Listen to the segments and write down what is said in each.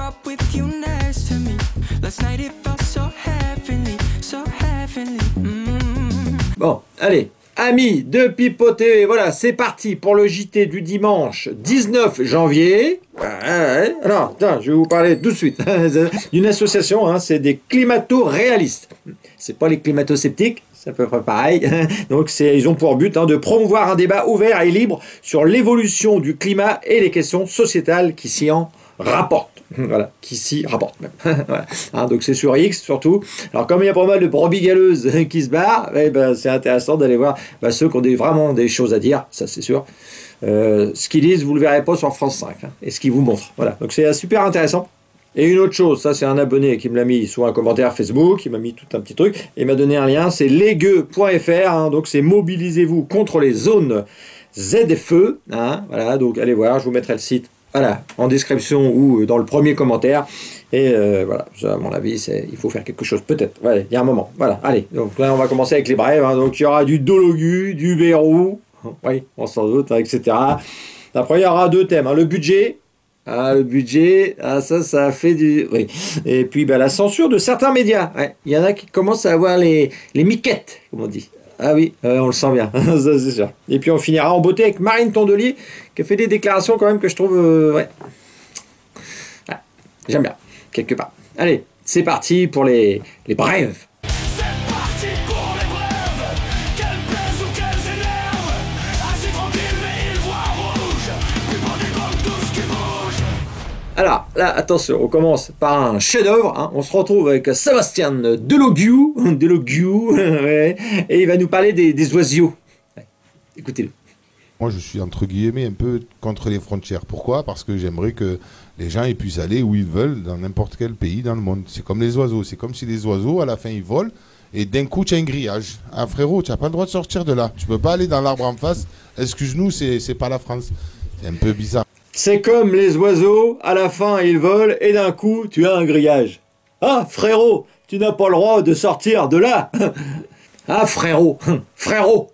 up with you next to me. Last night it felt so heavenly, so heavenly. Bon, allez, amis de Pipo TV, voilà, c'est parti pour le JT du dimanche 19 janvier. Alors, tiens, je vais vous parler tout de suite d'une association, hein, c'est des climato-réalistes. C'est pas les climato-sceptiques, c'est à peu près pareil. Donc, ils ont pour but de promouvoir un débat ouvert et libre sur l'évolution du climat et les questions sociétales qui s'y en rapportent. Voilà, qui s'y rapportent même. Voilà. Hein, donc c'est sur X surtout. Alors comme il y a pas mal de brebis galeuses qui se barrent, c'est intéressant d'aller voir ceux qui ont vraiment des choses à dire, ça c'est sûr. Ce qu'ils disent, vous le verrez pas sur France 5, hein, et ce qu'ils vous montrent. Voilà, donc c'est super intéressant. Et une autre chose, ça c'est un abonné qui me l'a mis sous un commentaire Facebook, il m'a mis tout un petit truc, et il m'a donné un lien, c'est legueux.fr, hein, donc c'est mobilisez-vous contre les zones ZFE, hein, voilà, donc allez voir, je vous mettrai le site. Voilà, en description ou dans le premier commentaire. Et voilà, ça, à mon avis, il faut faire quelque chose, peut-être. Ouais, il y a un moment. Voilà, allez. Donc là, on va commencer avec les brèves. Hein. Donc il y aura du Dologu, du Bérou, oui, on s'en doute, hein, etc. Après, il y aura deux thèmes. Hein. Le budget. Ah, le budget, ça fait du... Oui. Et puis, la censure de certains médias. Ouais. Il y en a qui commencent à avoir les miquettes, comme on dit. Ah oui, on le sent bien, ça c'est sûr. Et puis on finira en beauté avec Marine Tondelier, qui a fait des déclarations quand même que je trouve... ouais, j'aime bien, quelque part. Allez, c'est parti pour les brèves. C'est parti pour les brèves, qu'elles plaisent ou qu'elles énervent. Assis tranquille mais il voit rouge, puis pour des comme tout ce qui bouge. Alors, là, attention, on commence par un chef-d'œuvre. Hein. On se retrouve avec Sébastien Delogu, ouais, et il va nous parler des oiseaux. Ouais. Écoutez-le. Moi, je suis entre guillemets un peu contre les frontières. Pourquoi? Parce que j'aimerais que les gens ils puissent aller où ils veulent, dans n'importe quel pays dans le monde. C'est comme les oiseaux. C'est comme si les oiseaux, à la fin, ils volent et d'un coup, tu as un grillage. Ah, frérot, tu n'as pas le droit de sortir de là. Tu peux pas aller dans l'arbre en face. Excuse-nous, c'est pas la France. C'est un peu bizarre. C'est comme les oiseaux, à la fin ils volent et d'un coup tu as un grillage. Ah frérot, tu n'as pas le droit de sortir de là. Ah frérot, frérot,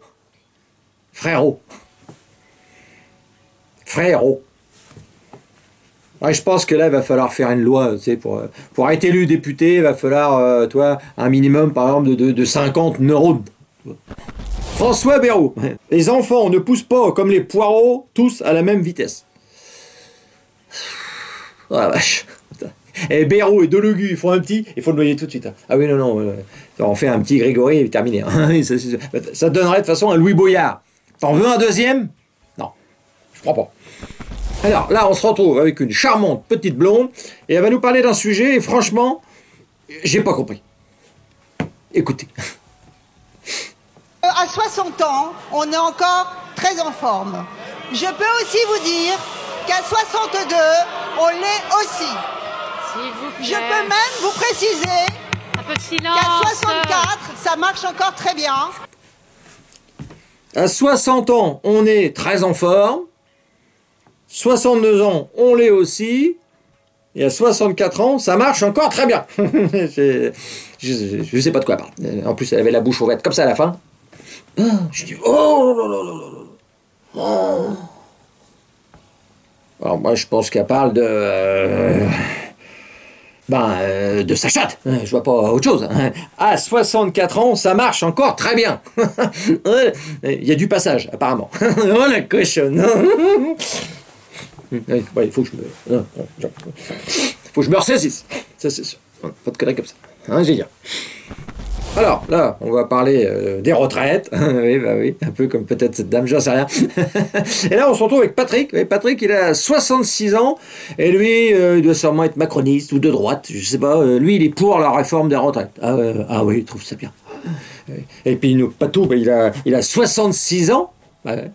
frérot, frérot. Ouais, je pense que là il va falloir faire une loi, tu sais, pour être élu député, il va falloir, toi, un minimum par exemple de 50 neurones. François Bayrou, les enfants ne poussent pas comme les poireaux, tous à la même vitesse. Oh la vache. Et Bayrou et Dologu, ils font un petit, il faut le noyer tout de suite. Hein. Ah oui, non, on fait un petit Grégory et terminé. Hein. Ça donnerait de toute façon un Louis Boyard. T'en veux un deuxième? Non, je crois pas. Alors là, on se retrouve avec une charmante petite blonde et elle va nous parler d'un sujet et franchement, j'ai pas compris. Écoutez. À 60 ans, on est encore très en forme. Je peux aussi vous dire qu'à 62, on l'est aussi. S'il vous plaît. Je peux même vous préciser Un peu de silence. qu'à 64, ça marche encore très bien. À 60 ans, on est très en forme. 62 ans, on l'est aussi. Et à 64 ans, ça marche encore très bien. Je sais pas de quoi elle parle. En plus, elle avait la bouche ouverte comme ça à la fin. Je dis, oh là là là là là. Oh. Alors moi, je pense qu'elle parle de sa chatte. Je vois pas autre chose. À 64 ans, ça marche encore très bien. Il y a du passage, apparemment. Oh la cochonne. Ouais, il faut que je me ressaisisse. Ça, c'est sûr. Pas de conneries comme ça. Hein, j'ai dit. Alors, là, on va parler des retraites. Oui, oui, un peu comme peut-être cette dame, j'en sais rien. Et là, on se retrouve avec Patrick. Et Patrick, il a 66 ans. Et lui, il doit sûrement être macroniste ou de droite. Je sais pas. Lui, il est pour la réforme des retraites. Ah oui, il trouve ça bien. Et puis, nous, Patou, il a 66 ans. Ouais.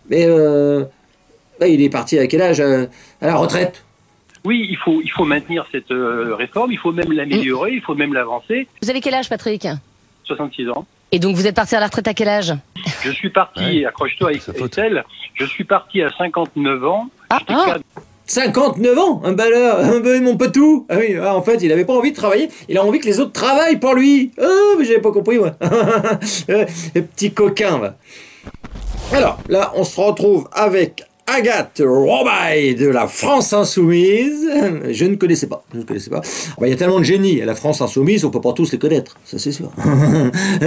Mais il est parti à quel âge? À la retraite? Oui, il faut maintenir cette réforme, il faut même l'améliorer, il faut même l'avancer. Vous avez quel âge, Patrick? 66 ans. Et donc vous êtes parti à la retraite à quel âge? Je suis parti, accroche-toi Estelle, je suis parti à 59 ans. 59 ans? Mon Patou. Ah oui, en fait, il n'avait pas envie de travailler, il a envie que les autres travaillent pour lui. Oh, mais j'avais pas compris, moi. Le petit coquin, va. Alors, là, on se retrouve avec Agathe Robaille de la France Insoumise. Je ne connaissais pas. Il y a tellement de génies à la France Insoumise, on peut pas tous les connaître, ça c'est sûr.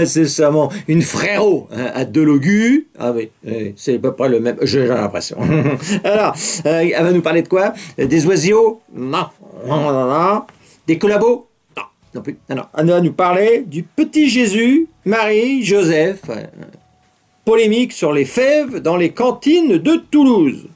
C'est seulement une frérot à Delogu. Ah oui, c'est à peu près le même, j'ai l'impression. Alors, elle va nous parler de quoi? Des oiseaux? Non. Des collabos? Non plus. Non. Elle va nous parler du petit Jésus, Marie, Joseph. Polémique sur les fèves dans les cantines de Toulouse.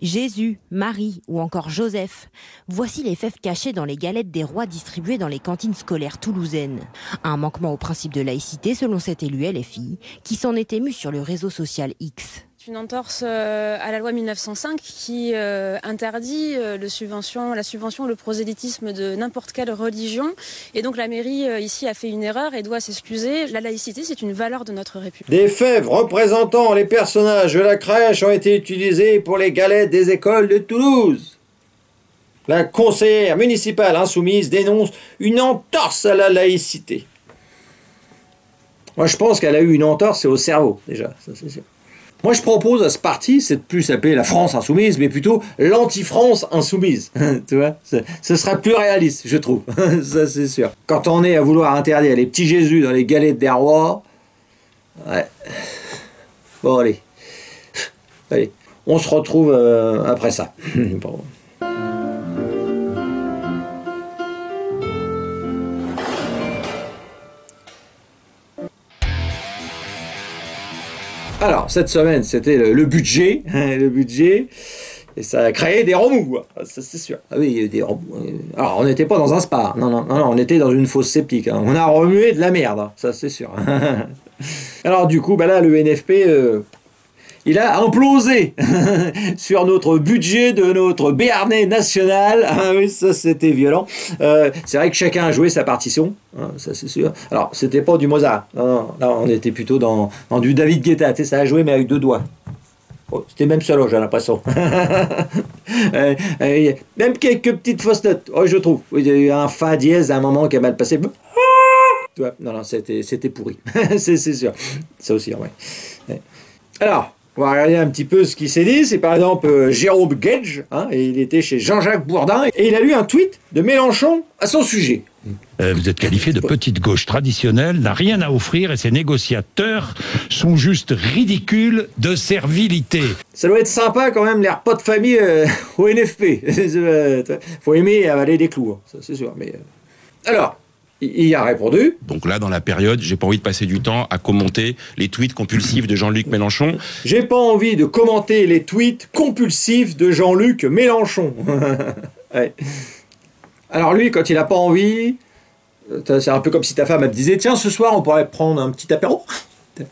Jésus, Marie ou encore Joseph. Voici les fèves cachées dans les galettes des rois distribuées dans les cantines scolaires toulousaines. Un manquement au principe de laïcité selon cet élu LFI qui s'en est ému sur le réseau social X. Une entorse à la loi 1905 qui interdit la subvention, le prosélytisme de n'importe quelle religion. Et donc la mairie ici a fait une erreur et doit s'excuser. La laïcité, c'est une valeur de notre République. Des fèves représentant les personnages de la crèche ont été utilisées pour les galettes des écoles de Toulouse. La conseillère municipale insoumise dénonce une entorse à la laïcité. Moi, je pense qu'elle a eu une entorse, c'est au cerveau, déjà, ça c'est sûr. Moi, je propose à ce parti, c'est de plus s'appeler la France Insoumise, mais plutôt l'anti-France Insoumise. Tu vois, ce sera plus réaliste, je trouve. Ça, c'est sûr. Quand on est à vouloir interdire les petits Jésus dans les galettes des rois, ouais. Bon, allez. On se retrouve après ça. Pardon. Alors, cette semaine, c'était le budget, et ça a créé des remous, ça c'est sûr. Ah oui, il y a eu des remous. Alors, on n'était pas dans un spa, non, on était dans une fosse septique. On a remué de la merde, ça c'est sûr. Alors, du coup, là, le NFP, il a implosé sur notre budget de notre Béarnais national. Ah oui, ça c'était violent. C'est vrai que chacun a joué sa partition, ça c'est sûr. Alors, c'était pas du Mozart. Non, là on était plutôt dans du David Guetta. Tu sais, ça a joué mais avec 2 doigts. Oh, c'était même solo, j'ai l'impression. Même quelques petites fausses notes, je trouve. Il y a eu un fa dièse à un moment qui a mal passé. Tu vois, non, c'était pourri. c'est sûr. Ça aussi, ouais. Alors, on va regarder un petit peu ce qui s'est dit. C'est par exemple Jérôme Gage, et il était chez Jean-Jacques Bourdin, et il a lu un tweet de Mélenchon à son sujet. Vous êtes qualifié de petite gauche traditionnelle, n'a rien à offrir et ses négociateurs sont juste ridicules de servilité. Ça doit être sympa quand même les repas de famille au NFP. Faut aimer avaler des clous, ça c'est sûr. Mais alors, il a répondu. Donc là, dans la période, j'ai pas envie de passer du temps à commenter les tweets compulsifs de Jean-Luc Mélenchon. J'ai pas envie de commenter les tweets compulsifs de Jean-Luc Mélenchon. Ouais. Alors lui, quand il a pas envie, c'est un peu comme si ta femme elle te disait tiens, ce soir on pourrait prendre un petit apéro.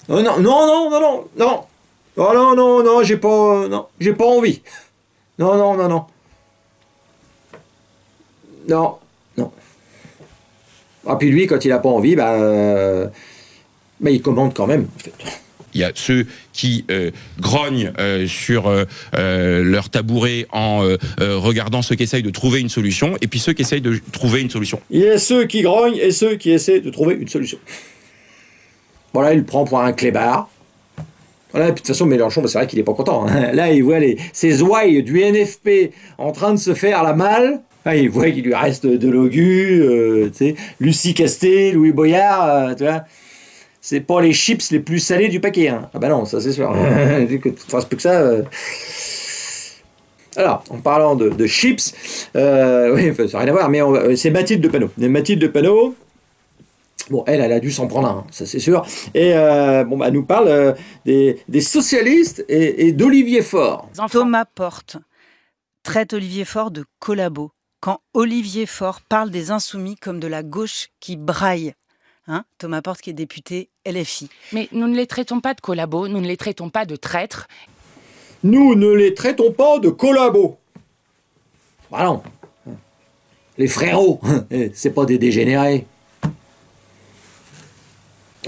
Non, j'ai pas envie. Non. Ah, puis lui, quand il n'a pas envie, il commande quand même, en fait. Il y a ceux qui grognent sur leur tabouret en regardant ceux qui essayent de trouver une solution, et puis ceux qui essayent de trouver une solution. Il y a ceux qui grognent et ceux qui essaient de trouver une solution. Voilà, il le prend pour un clébard. Voilà, et puis de toute façon, Mélenchon, c'est vrai qu'il n'est pas content. Là, il voit ces ouailles du NFP en train de se faire la malle. Il voit qu'il lui reste Delogu, Lucie Castet, Louis Boyard, tu vois. C'est pas les chips les plus salés du paquet. Ah bah non, ça c'est sûr. Tu fasses plus que ça. Alors, en parlant de chips, oui, ça n'a rien à voir, mais c'est Mathilde de Panot. Mathilde de Panot, bon, elle a dû s'en prendre un, ça c'est sûr. Et elle nous parle des socialistes et d'Olivier Faure. Thomas Porte traite Olivier Faure de collabo. Quand Olivier Faure parle des insoumis comme de la gauche qui braille. Thomas Porte qui est député LFI. Mais nous ne les traitons pas de collabos, nous ne les traitons pas de traîtres. Nous ne les traitons pas de collabos. Bah non. Les frérots, c'est pas des dégénérés.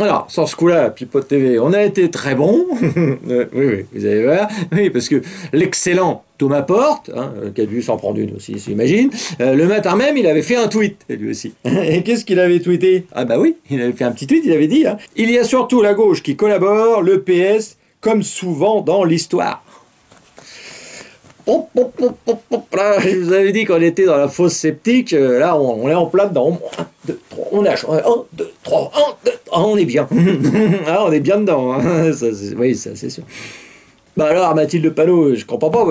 Alors, sans ce coup-là, Pipote TV, on a été très bon. Oui, vous allez voir. Oui, parce que l'excellent Thomas Porte, qui a dû s'en prendre une aussi, j'imagine, le matin même, il avait fait un tweet, lui aussi. Et qu'est-ce qu'il avait tweeté? Ah bah oui, il avait fait un petit tweet, il avait dit il y a surtout la gauche qui collabore, le PS, comme souvent dans l'histoire. Là, je vous avais dit qu'on était dans la fosse sceptique. Là, on est en plein dedans. 1, 2, 3, on lâche. 1, 2, 3, 1, 2, on est bien. Ah, on est bien dedans. Hein. Oui, ça, c'est sûr. Bah alors, Mathilde Panot, je comprends pas.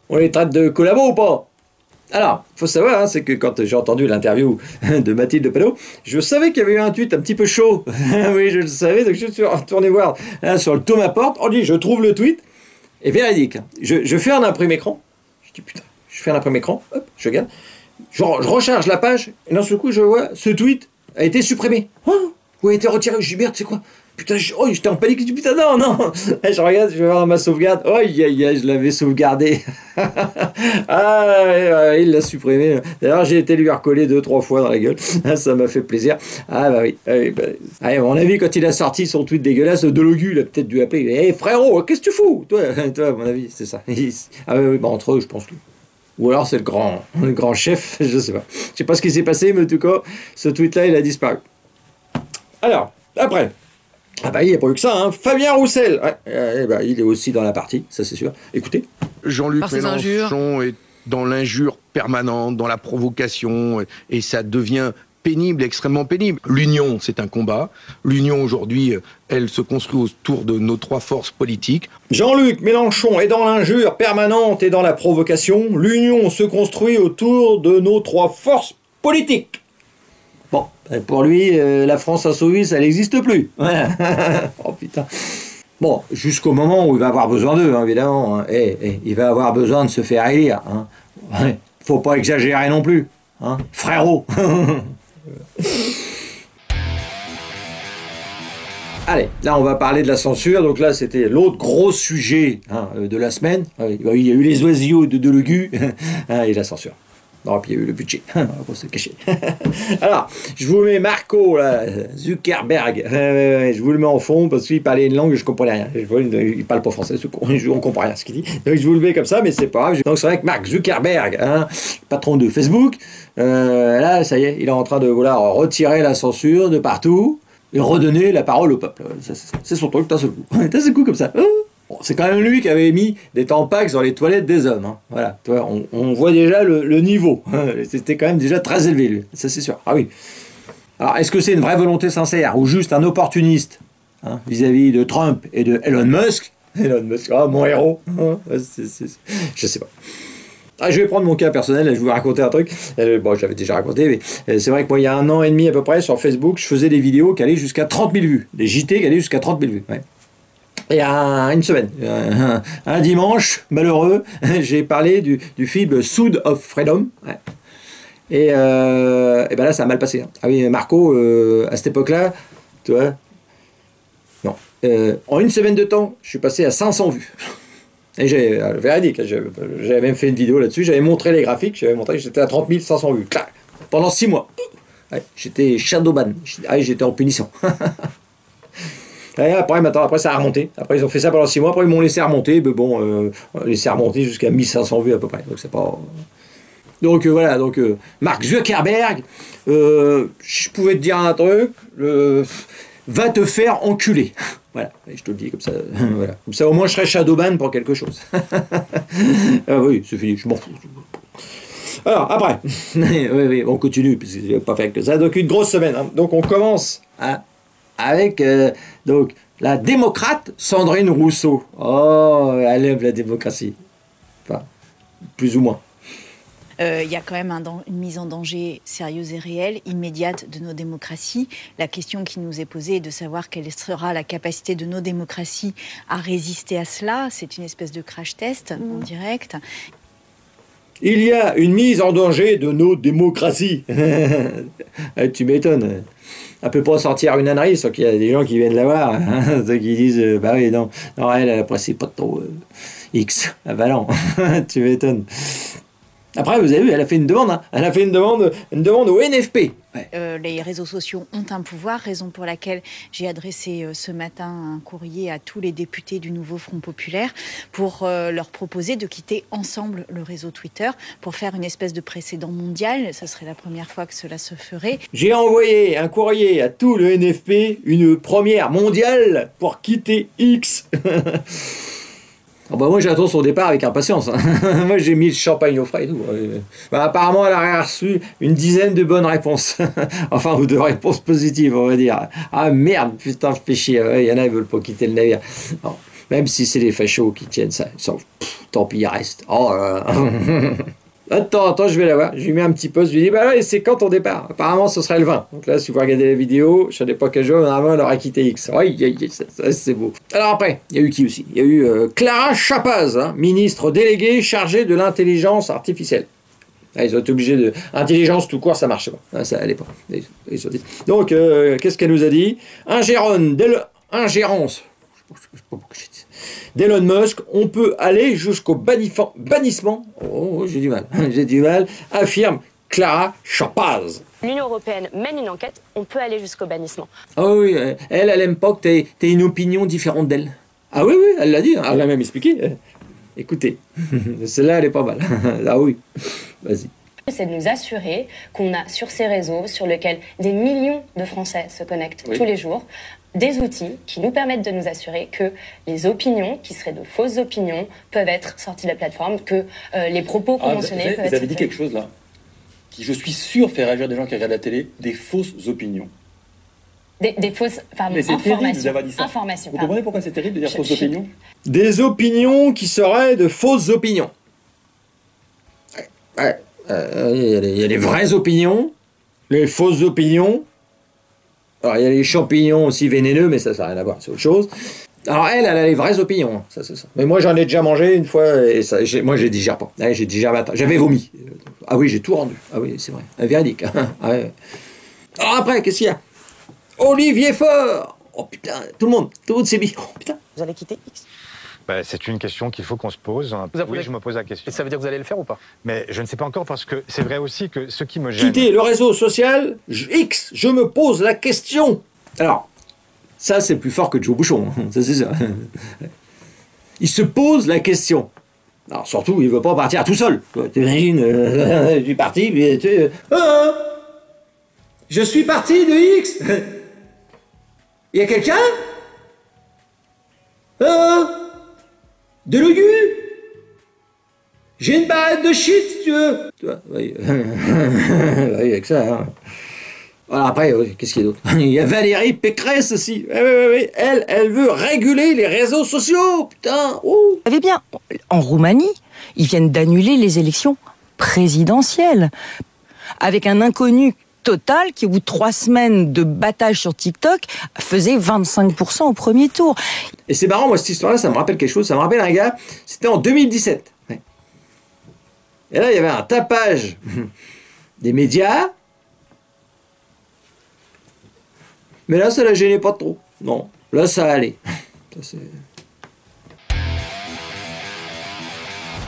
On les traite de collabos ou pas? Alors, il faut savoir, hein, c'est que quand j'ai entendu l'interview de Mathilde Panot, je savais qu'il y avait eu un tweet un petit peu chaud. Oui, je le savais, donc je suis retourné voir hein, sur le Thomas Porte. On dit, je trouve le tweet. Et véridique, je fais un imprimé écran. Je dis putain, je fais un imprimé écran, hop, je regarde. Je recharge la page, et d'un seul coup, je vois, ce tweet a été supprimé. Oh, ou a été retiré. Je dis merde, c'est quoi? Putain, j'étais en panique, je dis putain, non. Et je regarde, je vais voir ma sauvegarde. Oh, je l'avais sauvegardé. Il l'a supprimé. D'ailleurs, j'ai été lui recoller 2-3 fois dans la gueule. Ça m'a fait plaisir. Ah, bah oui. À mon avis, quand il a sorti son tweet dégueulasse, Delogu, il a peut-être dû appeler. Hé, frérot, qu'est-ce que tu fous? Toi, à mon avis, c'est ça. Ah, oui, bah, entre eux, je pense. Ou alors, c'est le grand chef, je sais pas. Je sais pas ce qui s'est passé, mais en tout cas, ce tweet-là, il a disparu. Alors, après. Ah bah il n'y a pas eu que ça, hein. Fabien Roussel, il est aussi dans la partie, ça c'est sûr. Écoutez. Jean-Luc Mélenchon est dans l'injure permanente, dans la provocation, et ça devient pénible, extrêmement pénible. L'union, c'est un combat. L'union aujourd'hui, elle se construit autour de nos 3 forces politiques. Jean-Luc Mélenchon est dans l'injure permanente et dans la provocation. L'union se construit autour de nos 3 forces politiques. Bon, pour lui, la France insoumise, ça n'existe plus. Oh putain. Bon, jusqu'au moment où il va avoir besoin d'eux, hein, évidemment. Hein. Il va avoir besoin de se faire élire. Hein. Ouais. Faut pas exagérer non plus. Hein. Frérot. Allez, là on va parler de la censure. Donc là, c'était l'autre gros sujet hein, de la semaine. Il y a eu les oiseaux de Delogu et la censure. Non, puis il y a eu le budget, on va pas se cacher. Alors, je vous mets Marco, là, Zuckerberg, je vous le mets en fond parce qu'il parlait une langue que je comprenais rien. Il parle pas français, on comprend rien ce qu'il dit. Donc je vous le mets comme ça, mais c'est pas grave. Donc c'est vrai que Mark Zuckerberg, hein, patron de Facebook, là, ça y est, il est en train de vouloir retirer la censure de partout et redonner la parole au peuple. C'est son truc, d'un seul coup. D'un seul coup comme ça. Bon, c'est quand même lui qui avait mis des tampax dans les toilettes des hommes. Hein. Voilà, on voit déjà le niveau. C'était quand même déjà très élevé, lui. Ça, c'est sûr. Ah oui. Alors, est-ce que c'est une vraie volonté sincère ou juste un opportuniste hein, vis-à-vis de Trump et de Elon Musk? Elon Musk, mon héros. Je sais pas. Ah, je vais prendre mon cas personnel, je vais vous raconter un truc. Bon, j'avais déjà raconté, mais c'est vrai que moi, il y a 1 an et demi à peu près, sur Facebook, je faisais des vidéos qui allaient jusqu'à 30 000 vues. Des JT qui allaient jusqu'à 30 000 vues. Ouais. Et une semaine, un dimanche, malheureux, j'ai parlé du film Sound of Freedom. Ouais. Et ben là, ça a mal passé. Hein. Ah oui, Marco, à cette époque-là, tu vois, non. En une semaine de temps, je suis passé à 500 vues. Et j'ai, véridique, j'avais même fait une vidéo là-dessus, j'avais montré les graphiques, j'avais montré que j'étais à 30 500 vues. Clac, pendant 6 mois. Ouais, j'étais shadowban, j'étais en punition. Et après, ça a remonté. Après, ils ont fait ça pendant 6 mois. Après, ils m'ont laissé remonter. Mais bon, laissé remonter jusqu'à 1500 vues à peu près. Donc, c'est pas. Donc, voilà. Donc, Mark Zuckerberg, je pouvais te dire un truc. Va te faire enculer. Voilà. Et je te le dis comme ça. Voilà. Comme ça, au moins, je serai shadowban pour quelque chose. Ah oui, c'est fini. Je m'en fous. Alors, après. Oui, on continue. Parce que j'ai pas fait que ça. Donc, une grosse semaine. Hein. Donc, on commence avec donc la démocrate Sandrine Rousseau. Oh, elle aime la démocratie. Enfin, plus ou moins. Il y a quand même une mise en danger sérieuse et réelle, immédiate de nos démocraties. La question qui nous est posée est de savoir quelle sera la capacité de nos démocraties à résister à cela. C'est une espèce de crash test en direct. Il y a une mise en danger de nos démocraties. Tu m'étonnes. Elle peut pas sortir une ânerie, sauf qu'il y a des gens qui viennent la voir, hein, qui disent bah oui, non elle apprécie pas trop X, avalant. Tu m'étonnes. Après, vous avez vu, elle a fait une demande. Hein. Elle a fait une demande au NFP. Ouais. Les réseaux sociaux ont un pouvoir, raison pour laquelle j'ai adressé ce matin un courrier à tous les députés du nouveau Front Populaire pour leur proposer de quitter ensemble le réseau Twitter pour faire une espèce de précédent mondial. Ça serait la première fois que cela se ferait. J'ai envoyé un courrier à tout le NFP, une première mondiale pour quitter X. Oh bah moi j'attends son départ avec impatience. Hein. Moi j'ai mis le champagne au frais et tout. Bah, apparemment elle a reçu une dizaine de bonnes réponses. Enfin, ou de réponses positives, on va dire. Ah merde, putain, fais chier. Il y en a, ils veulent pas quitter le navire. Non. Même si c'est les fachos qui tiennent ça. Tant pis, ils restent. Oh là là. Attends, je vais la voir. Je lui mets un petit post, je lui dis, bah ouais, c'est quand ton départ? Apparemment, ce serait le 20. Donc là, si vous regardez la vidéo, je ne sais pas quel jour, normalement, elle aura quitté X. Oui, ça c'est beau. Alors après, il y a eu qui aussi? Il y a eu Clara Chapaz, hein, ministre déléguée chargée de l'intelligence artificielle. Ah, ils ont été obligés de... Intelligence tout court, ça marche pas. Ah, ça allait pas. Donc, qu'est-ce qu'elle nous a dit? Ingérence. D'Elon Musk, on peut aller jusqu'au bannissement, j'ai du mal, affirme Clara Chapaz. L'Union européenne mène une enquête, on peut aller jusqu'au bannissement. Ah oui, elle aime pas que t'aies une opinion différente d'elle. Ah oui, elle l'a dit, elle l'a même expliqué. Écoutez, celle-là, elle est pas mal. Ah oui, vas-y. C'est de nous assurer qu'on a sur ces réseaux sur lesquels des millions de Français se connectent tous les jours, des outils qui nous permettent de nous assurer que les opinions, qui seraient de fausses opinions, peuvent être sorties de la plateforme, que les propos qu'on mentionnait peuvent être... Vous avez dit quelque chose là, qui je suis sûr fait réagir des gens qui regardent la télé, des fausses opinions. Des fausses... Pardon, informations. Informations. Vous comprenez pourquoi c'est terrible de dire fausses opinions? Des opinions qui seraient de fausses opinions. Ouais. Il y a les vraies opinions, les fausses opinions. Alors, il y a les champignons aussi vénéneux, mais ça n'a rien à voir, c'est autre chose. Alors, elle a les vraies opinions, ça, c'est ça. Mais moi, j'en ai déjà mangé une fois, et ça, moi, je digère pas. Ouais, j'ai digéré, j'avais vomi. Ah oui, j'ai tout rendu. Ah oui, c'est vrai. Véridique. Ah ouais. Alors après, qu'est-ce qu'il y a? Olivier Faure. Oh putain, tout le monde s'est mis. Oh putain. Vous allez quitter X? C'est une question qu'il faut qu'on se pose. Oui, je me pose la question. Et ça veut dire que vous allez le faire ou pas? Mais je ne sais pas encore parce que c'est vrai aussi que ce qui me gêne... Quitter le réseau social, X, je me pose la question. Alors, ça c'est plus fort que Joe Bouchon, ça c'est ça. Il se pose la question. Alors surtout, il ne veut pas partir tout seul. T'imagines, je suis parti, puis je suis parti de X. Il y a quelqu'un? De l'aigu. J'ai une barrette de shit, si tu veux. Tu vois, oui, avec ça. Hein. Alors après, qu'est-ce qu'il y a d'autre? Il y a Valérie Pécresse aussi. Oui. Elle veut réguler les réseaux sociaux. Putain. Vous savez bien, en Roumanie, ils viennent d'annuler les élections présidentielles. Avec un inconnu total qui, au bout de 3 semaines de battage sur TikTok, faisait 25% au premier tour. Et c'est marrant, moi, cette histoire-là, ça me rappelle quelque chose. Ça me rappelle un gars, c'était en 2017. Ouais. Et là, il y avait un tapage des médias. Mais là, ça la gênait pas trop. Non, là, ça allait. Ça,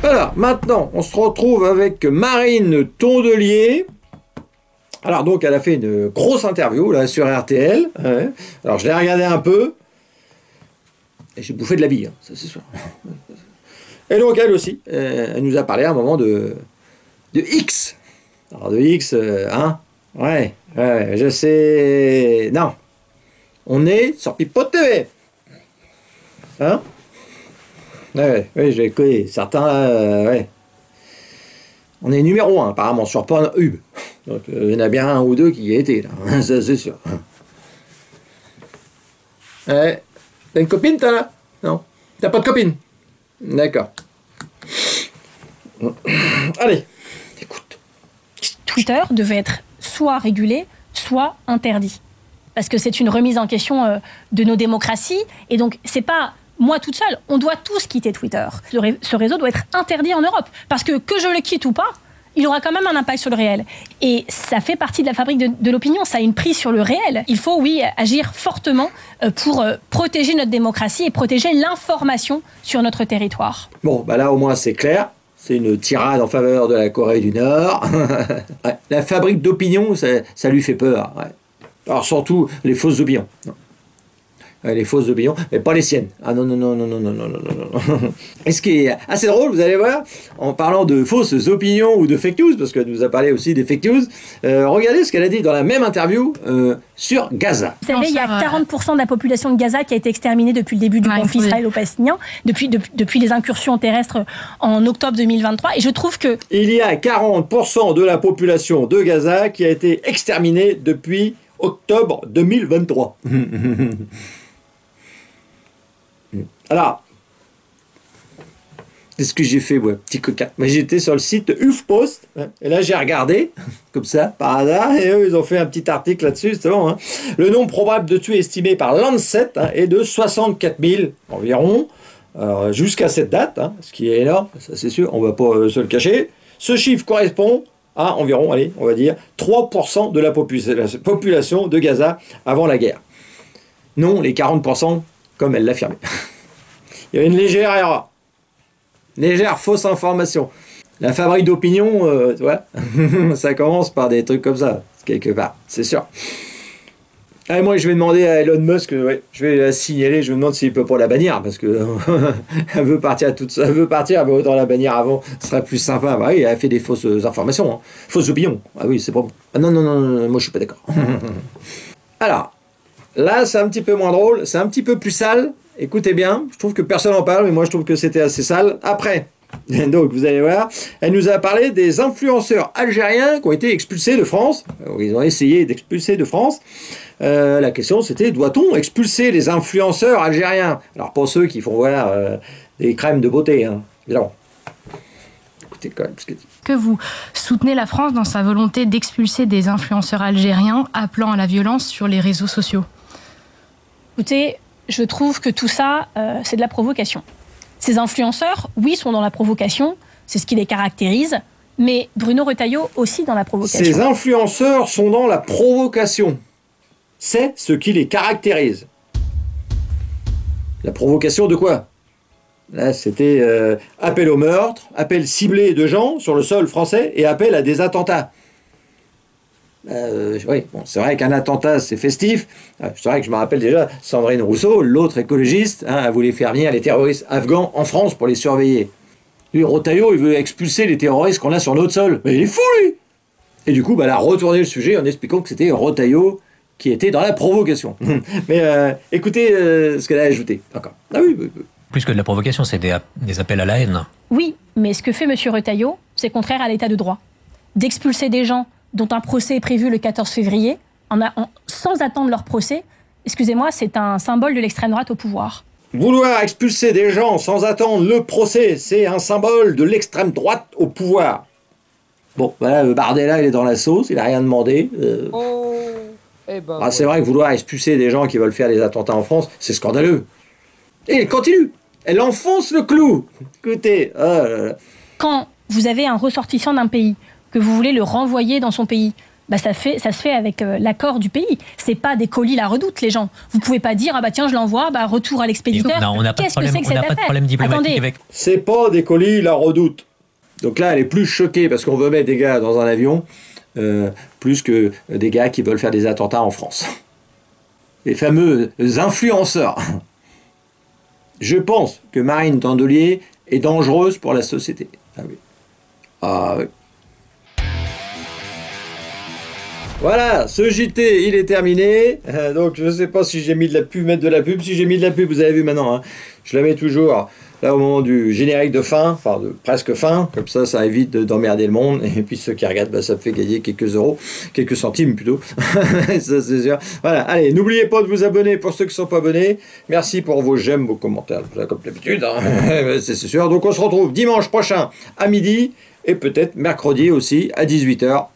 alors, maintenant, on se retrouve avec Marine Tondelier. Alors donc, elle a fait une grosse interview là sur RTL. Ouais. Alors, je l'ai regardé un peu. Et j'ai bouffé de la bille, hein, ça c'est sûr. Et donc, elle aussi, elle nous a parlé à un moment de X. Alors, de X, hein? Ouais, je sais... Non. On est sur Pipote TV. Hein? Oui, j'ai connu. Certains, ouais. On est numéro 1, apparemment, sur Pornhub. Donc, il y en a bien un ou deux qui y a été, là. Ça, c'est sûr. Ouais. T'as une copine, toi, là? Non. T'as pas de copine? D'accord. Allez, écoute. Twitter devait être soit régulé, soit interdit. Parce que c'est une remise en question de nos démocraties. Et donc, c'est pas... Moi toute seule, on doit tous quitter Twitter. Ce réseau doit être interdit en Europe. Parce que je le quitte ou pas, il aura quand même un impact sur le réel. Et ça fait partie de la fabrique de l'opinion, ça a une prise sur le réel. Il faut, oui, agir fortement pour protéger notre démocratie et protéger l'information sur notre territoire. Bon, bah là au moins c'est clair. C'est une tirade en faveur de la Corée du Nord. Ouais, la fabrique d'opinion, ça lui fait peur. Ouais. Alors surtout les fausses opinions. Non. les fausses opinions, mais pas les siennes. Ah non, non, non, non, non, non, non, non, non, non. Et ce qui est assez drôle, vous allez voir, en parlant de fausses opinions ou de fake news, parce qu'elle nous a parlé aussi des fake news, regardez ce qu'elle a dit dans la même interview sur Gaza. Vous savez, il y a 40% de la population de Gaza qui a été exterminée depuis le début du conflit israélo-palestinien, depuis les incursions terrestres en octobre 2023, et je trouve que... Il y a 40% de la population de Gaza qui a été exterminée depuis octobre 2023. Alors, qu'est-ce que j'ai fait, moi, petit coquin? Moi, j'étais sur le site UFPost, hein, et là, j'ai regardé, comme ça, par hasard, et eux, ils ont fait un petit article là-dessus, c'est bon. Hein. Le nombre probable de tués estimé par Lancet est de 64 000 environ, jusqu'à cette date, hein, ce qui est énorme, ça c'est sûr, on ne va pas se le cacher. Ce chiffre correspond à environ, allez, on va dire, 3% de la population de Gaza avant la guerre. Non, les 40%, comme elle l'affirmait. Il y avait une légère erreur. Légère fausse information. La fabrique d'opinion, tu vois, ça commence par des trucs comme ça, quelque part, c'est sûr. Ah, moi, je vais demander à Elon Musk, ouais, je vais la signaler, je me demande s'il peut pas la bannir, parce que elle veut partir elle veut partir, mais autant la bannir avant, ce serait plus sympa. Bah oui, elle a fait des fausses informations, hein. Fausses opinions. Ah oui, c'est pas bon. Ah non, non, non, non, moi je suis pas d'accord. Alors, là, c'est un petit peu moins drôle, c'est un petit peu plus sale. Écoutez bien, je trouve que personne n'en parle, mais moi je trouve que c'était assez sale. Après, donc vous allez voir, elle nous a parlé des influenceurs algériens qui ont été expulsés de France. Ils ont essayé d'expulser de France. La question c'était, doit-on expulser les influenceurs algériens? Alors pour ceux qui font voir des crèmes de beauté, hein, évidemment. Écoutez quand même ce qu'elle dit. Que vous soutenez la France dans sa volonté d'expulser des influenceurs algériens appelant à la violence sur les réseaux sociaux? Écoutez, je trouve que tout ça, c'est de la provocation. Ces influenceurs, oui, sont dans la provocation, c'est ce qui les caractérise, mais Bruno Retailleau aussi dans la provocation. Ces influenceurs sont dans la provocation. C'est ce qui les caractérise. La provocation de quoi? Là, c'était appel au meurtre, appel ciblé de gens sur le sol français et appel à des attentats. Oui, bon, c'est vrai qu'un attentat, c'est festif. C'est vrai que je me rappelle déjà, Sandrine Rousseau, l'autre écologiste, hein, a voulu faire venir les terroristes afghans en France pour les surveiller. Lui, Retailleau, il veut expulser les terroristes qu'on a sur notre sol. Mais il est fou, lui! Et du coup, bah, elle a retourné le sujet en expliquant que c'était Retailleau qui était dans la provocation. Mais écoutez ce qu'elle a ajouté. D'accord. Ah oui, oui, oui. Plus que de la provocation, c'est des appels à la haine. Oui, mais ce que fait M. Retailleau, c'est contraire à l'état de droit. D'expulser des gens dont un procès est prévu le 14 février, sans attendre leur procès, excusez-moi, c'est un symbole de l'extrême droite au pouvoir. Vouloir expulser des gens sans attendre le procès, c'est un symbole de l'extrême droite au pouvoir. Bon, voilà, Bardella, il est dans la sauce, il n'a rien demandé. C'est vrai que vouloir expulser des gens qui veulent faire des attentats en France, c'est scandaleux. Et elle continue, elle enfonce le clou. Écoutez, quand vous avez un ressortissant d'un pays, que vous voulez le renvoyer dans son pays, bah ça se fait avec l'accord du pays. C'est pas des colis La Redoute, les gens. Vous pouvez pas dire, ah bah tiens, je l'envoie, bah retour à l'expéditeur. Non, on n'a pas de problème, diplomatique avec. C'est pas des colis La Redoute. Donc là, elle est plus choquée parce qu'on veut mettre des gars dans un avion, plus que des gars qui veulent faire des attentats en France. Les fameux influenceurs. Je pense que Marine Tondelier est dangereuse pour la société. Ah oui. Ah oui. Voilà, ce JT, il est terminé. Donc, je ne sais pas si j'ai mis de la pub, mettre de la pub. Si j'ai mis de la pub, vous avez vu maintenant, hein, je la mets toujours là au moment du générique de fin, enfin de presque fin. Comme ça évite d'emmerder le monde. Et puis, ceux qui regardent, bah, ça me fait gagner quelques euros, quelques centimes plutôt. Ça, c'est sûr. Voilà, allez, n'oubliez pas de vous abonner pour ceux qui ne sont pas abonnés. Merci pour vos j'aime, vos commentaires, tout ça, comme d'habitude. Hein. C'est sûr. Donc, on se retrouve dimanche prochain à midi et peut-être mercredi aussi à 18h.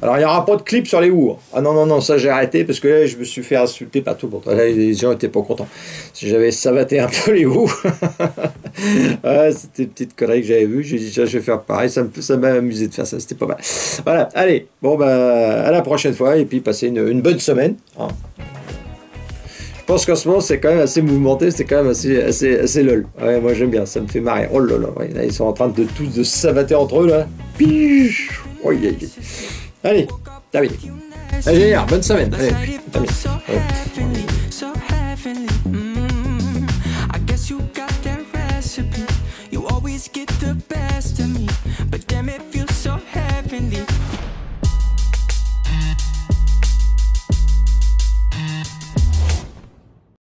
Alors, il n'y aura pas de clip sur les ours. Ah non, non, non, ça j'ai arrêté parce que là, je me suis fait insulter par tout le monde. Là, les gens n'étaient pas contents. Si j'avais savaté un peu les ours. C'était une petite connerie que j'avais vue. J'ai dit, je vais faire pareil. Ça m'a amusé de faire ça. C'était pas mal. Voilà, allez. Bon, bah, à la prochaine fois. Et puis, passez une bonne semaine. Hein. Je pense qu'en ce moment, c'est quand même assez mouvementé. C'est quand même assez lol. Ouais, moi, j'aime bien. Ça me fait marrer. Oh là là. Ouais, là, ils sont en train de tous savater entre eux, là. Oh, yeah, yeah. Allez, terminé. Allez, bonne semaine. Allez, terminé. Ouais.